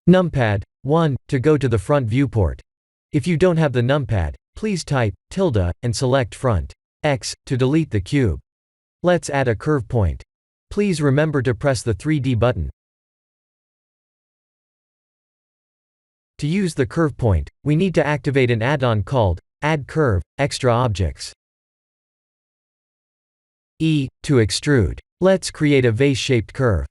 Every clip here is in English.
Numpad 1 to go to the front viewport. If you don't have the numpad, please type tilde and select front. X to delete the cube. Let's add a curve point. Please remember to press the 3D button. To use the curve point, we need to activate an add-on called Add Curve, Extra Objects. E to extrude. Let's create a vase-shaped curve.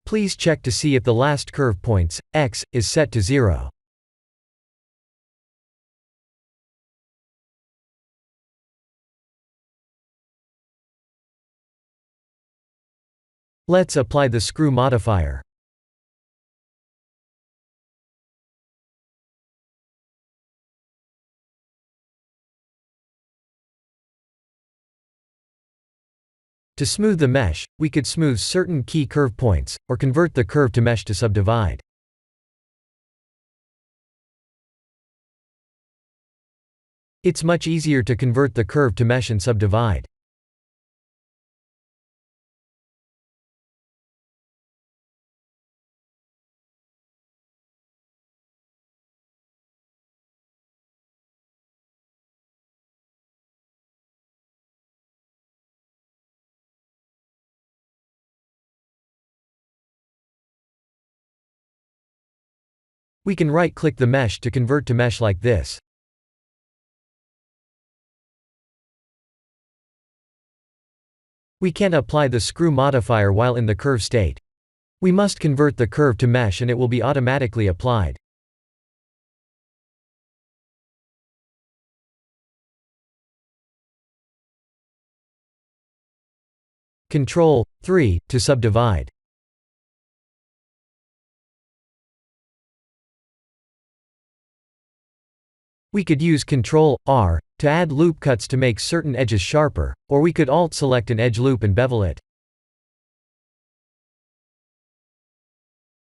Please check to see if the last curve points, x, is set to 0. Let's apply the screw modifier. To smooth the mesh, we could smooth certain key curve points, or convert the curve to mesh to subdivide. It's much easier to convert the curve to mesh and subdivide. We can right-click the mesh to convert to mesh like this. We can't apply the screw modifier while in the curve state. We must convert the curve to mesh and it will be automatically applied. Ctrl 3 to subdivide. We could use Ctrl R to add loop cuts to make certain edges sharper, or we could Alt-select an edge loop and bevel it.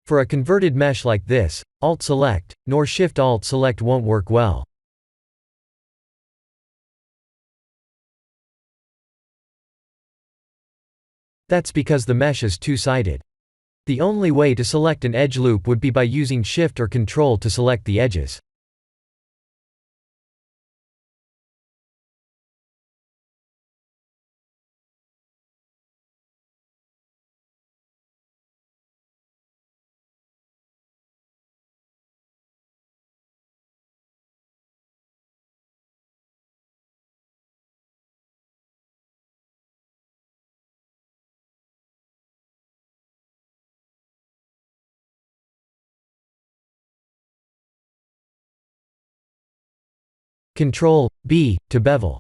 For a converted mesh like this, Alt-select, nor Shift-Alt-select won't work well. That's because the mesh is two-sided. The only way to select an edge loop would be by using Shift or Ctrl to select the edges. Ctrl B to bevel.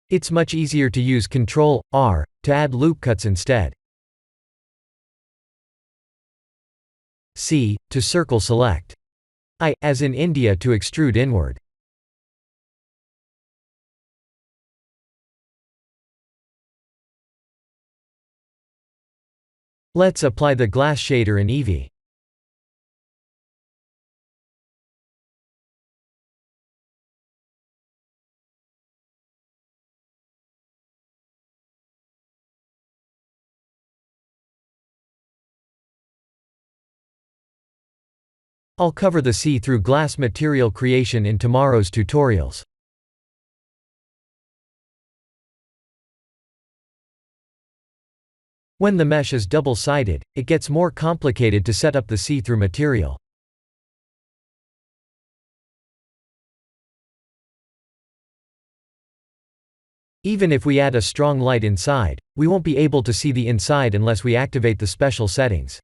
It's much easier to use Ctrl R to add loop cuts instead. C to circle select. I, as in India, to extrude inward. Let's apply the glass shader in Eevee. I'll cover the see-through glass material creation in tomorrow's tutorials. When the mesh is double-sided, it gets more complicated to set up the see-through material. Even if we add a strong light inside, we won't be able to see the inside unless we activate the special settings.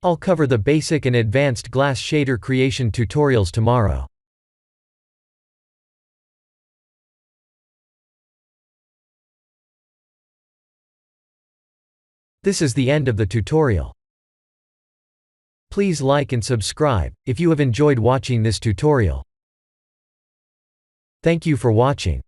I'll cover the basic and advanced glass shader creation tutorials tomorrow. This is the end of the tutorial. Please like and subscribe if you have enjoyed watching this tutorial. Thank you for watching.